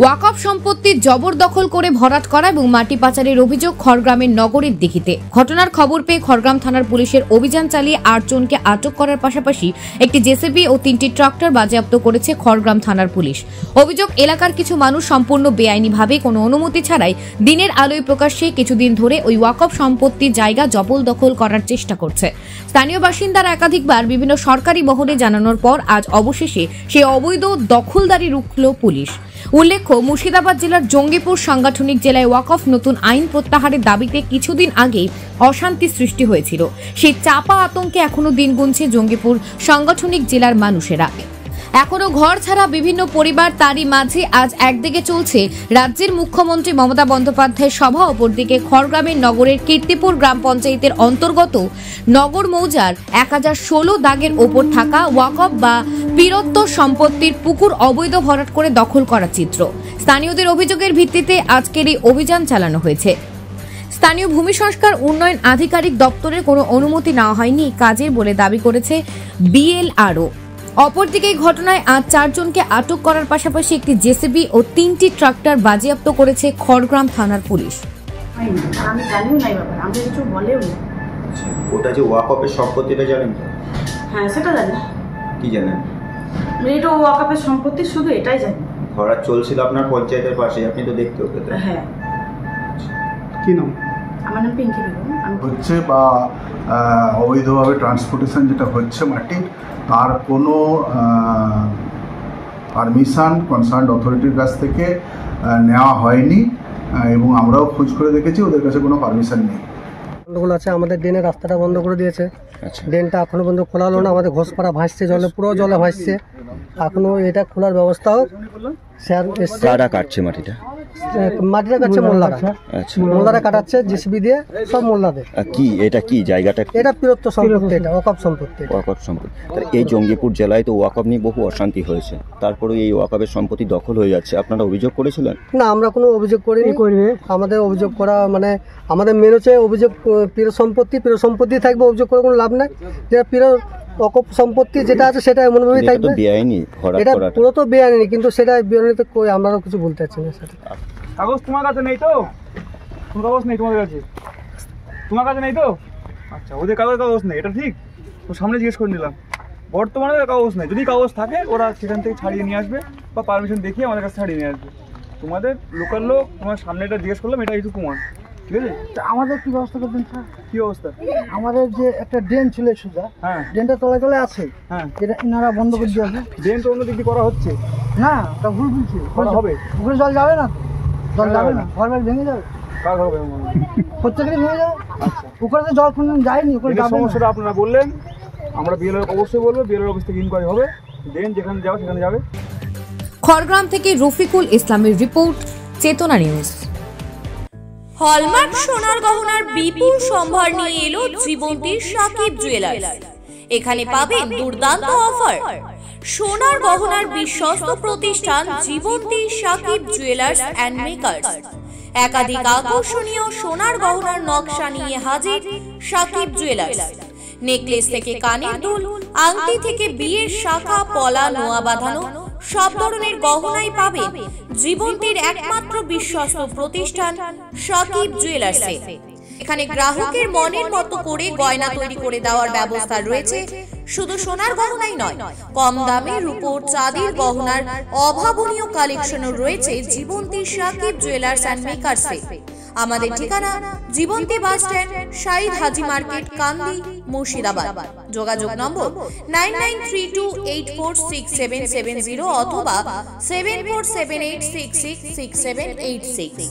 ওয়াকফ সম্পত্তির জবরদখল করে ভরাট করা এবং মাটি পাচারের অভিযোগ খড়গ্রামের নগরের দিঘিতে। ঘটনার খবর পেয়ে খড়গ্রাম থানার পুলিশের অভিযান চালিয়ে 8 জনকে আটক করার পাশাপাশি একটি জেসিবি ও 3টি ট্রাক্টর বাজেয়াপ্ত করেছে খড়গ্রাম থানার পুলিশ। অভিযোগ, এলাকার কিছু মানুষ সম্পূর্ণ বেআইনিভাবে কোনো অনুমতি ছাড়াই দিনের আলোয় প্রকাশ্যে কিছুদিন ধরে ওই ওয়াকফ সম্পত্তির জায়গা জবরদখল করার চেষ্টা করছে। স্থানীয় বাসিন্দারা একাধিকবার বিভিন্ন সরকারি মহলে জানানোর পর আজ অবশেষে সেই অবৈধ দখলদারি রুখল পুলিশ। উল্লেখ্য, মুর্শিদাবাদ জেলার জঙ্গিপুর সাংগঠনিক জেলায় ওয়াকফ নতুন আইন প্রত্যাহারের দাবিতে কিছুদিন আগেই অশান্তি সৃষ্টি হয়েছিল। সেই চাপা আতঙ্কে এখনো দিন গুনছে জঙ্গিপুর সাংগঠনিক জেলার মানুষেরা। এখনো ঘর ছাড়া বিভিন্ন পরিবার। তারই মাঝে আজ একদিকে চলছে রাজ্যের মুখ্যমন্ত্রী মমতা বন্দ্যোপাধ্যায়ের সভা, অপরদিকে খড়গ্রামের নগরের কীর্তিপুর গ্রাম পঞ্চায়েতের অন্তর্গত নগর মৌজার 1016 দাগের ওপর থাকা ওয়াকফ বা পীরত্ব সম্পত্তির পুকুর অবৈধ ভরাট করে দখল করা চিত্র। স্থানীয়দের অভিযোগের ভিত্তিতে আজকের এই অভিযান চালানো হয়েছে। স্থানীয় ভূমি সংস্কার উন্নয়ন আধিকারিক দপ্তরের কোনো অনুমতি নেওয়া হয়নি কাজের বলে দাবি করেছে বিএলআরও। অপরদিকে এই ঘটনায় আজ 4 জনকে আটক করার পাশাপাশি একটি জেসিবি ও 3টি ট্রাক্টর বাজেয়াপ্ত করেছে খড়গ্রাম থানার পুলিশ। আমি জানিও নাই বাবা, আমাকে কিছু বলেও না। ওটা যে ওয়াকফের সম্পত্তিটা জানেন তো? হ্যাঁ, সেটা জানি। কি জানেন? এটা ওয়াকফের সম্পত্তি, শুধু এটাই জানি। ভরাট চলছিল আপনার পঞ্চায়েতের পাশে, আপনি তো দেখতেও পেতেন। হ্যাঁ। কি নাম? আমার নাম পিঙ্কি বেগম। হচ্ছে বা অবৈধভাবে ট্রান্সপোর্টেশন যেটা হচ্ছে মাটির, তার কোনো পারমিশন কনসার্ন অথরিটির কাছ থেকে নেওয়া হয়নি এবং আমরাও খোঁজ করে দেখেছি, ওদের কাছে কোনো পারমিশন নেই। গন্ডগোল আছে, আমাদের ড্রেনের রাস্তাটা বন্ধ করে দিয়েছে। ড্রেনটা এখনো পর্যন্ত খোলা হলো না, আমাদের ঘোষপাড়া ভাসছে জলে, পুরো জলে ভাসছে। এখনো এটা খোলার ব্যবস্থাও স্যার এসছে। কারা কাটছে মাটিটা? মাটিটা কাটছে মোল্লারা। আচ্ছা, মোল্লারা কাটাচ্ছে জেসিবি দিয়ে, সব মোল্লাদের। কি এটা কি জায়গাটা? এটা পীরত্ব সম্পত্তি, এটা ওয়াকফ সম্পত্তি। ওয়াকফ সম্পত্তি। এই জঙ্গিপুর জেলায় তো ওয়াকফ নিয়ে বহু অশান্তি হয়েছে, তারপরে এই ওয়াকফের সম্পত্তি দখল হয়ে যাচ্ছে, আপনারা অভিযোগ করেছিলেন? না, আমরা কোনো অভিযোগ করিনি। আমাদের অভিযোগ করা মানে আমাদের মেন হচ্ছে অভিযোগ পীর সম্পত্তি থাকবে, অভিযোগ করে কোনো লাভ নাই। যেটা পীর ওয়াকফ সম্পত্তি যেটা আছে সেটা এমনভাবেই থাকবে। এটা পুরো তো বেআইনি, কিন্তু সেটা বেআইনিতে কই আমরাও কিছু বলতে চাচ্ছি না। সেটা কাগজ তোমার কাছে নেই তো? কোনো কাগজ নেই তোমাদের কাছে? তোমার কাছে নেই তো? আচ্ছা, ওদের কাগজ নেই, এটা ঠিক। তো সামনে জিজ্ঞেস করে নিলাম। বর্তমানে কাগজ নেই, যদি কাগজ থাকে ওরা সেখান থেকে ছাড়িয়ে নিয়ে আসবে বা পারমিশন দেখিয়ে আমাদের কাছে ছাড়িয়ে নিয়ে আসবে। তোমাদের লোকাল লোক, তোমার সামনে এটা জিজ্ঞেস করলাম, এটা একটু প্রমাণ। ঠিক আছে, আমাদের কি ব্যবস্থা করবেন স্যার? কি অবস্থা? আমাদের যে একটা ড্রেন ছিল সোজা, হ্যাঁ, ড্রেনটা তলায় তলায় আছে। হ্যাঁ, এটা ইনারা বন্ধ করে দিয়েছে। ড্রেন তো অন্য দিক দিয়ে করা হচ্ছে না, ওটা ভুল বলছি। করা হবে। পুকুরে জল যাবে না, জল যাবে না, ঘর বাড়ি ভেঙে যাবে। কার হবে? প্রত্যেকেরই ভেঙে যাবে। আচ্ছা, পুকুরে তো জল কোনদিন যায়নি, ওখানে যাবে না। সমস্যাটা আপনারা বললেন, আমরা বিএলআর অবশ্যই বলবো, বিএলআর অফিস থেকে ইনকোয়ারি হবে, ড্রেন যেখানে যাবে সেখানে যাবে। খড়গ্রাম থেকে রফিকুল ইসলামের রিপোর্ট, চেতনা নিউজ। হলমার্ক সোনার গহনার বিপুল সম্ভার নিয়ে এলো জীবন্তীর সাকিব জুয়েলার্স। এখানে পাবেন দুর্দান্ত অফার। সোনার গহনার বিশ্বস্ত প্রতিষ্ঠান Jibonti Sakib jewellers and makers. একাধিক আকর্ষণীয় সোনার গহনার নকশা নিয়ে হাজির সাকিব জুয়েলার্স। নেকলেস থেকে কানের দুল, আংটি থেকে বিয়ের শাখা, পলা, নোয়া বাঁধানো সব ধরনের গহনাই পাবেন জীবন্তীর একমাত্র বিশ্বস্ত প্রতিষ্ঠান সাকিব জুয়েলার্সে। এখানে গ্রাহকের মনের মতো করে গয়না তৈরি করে দেওয়ার ব্যবস্থা রয়েছে। শুধু সোনার গহনাই নয়, কম দামে রূপোর চাঁদির গহনার অভাবনীয় কালেকশনও রয়েছে জীবন্তী সাকিব জুয়েলার্স অ্যান্ড মেকার্সে। আমাদের ঠিকানা জীবন্তী বাস স্ট্যান্ড, শাহিদ হাজি মার্কেট, কান্দি, মুর্শিদাবাদ। যোগাযোগ নম্বর 9932846770 অথবা 7478666786।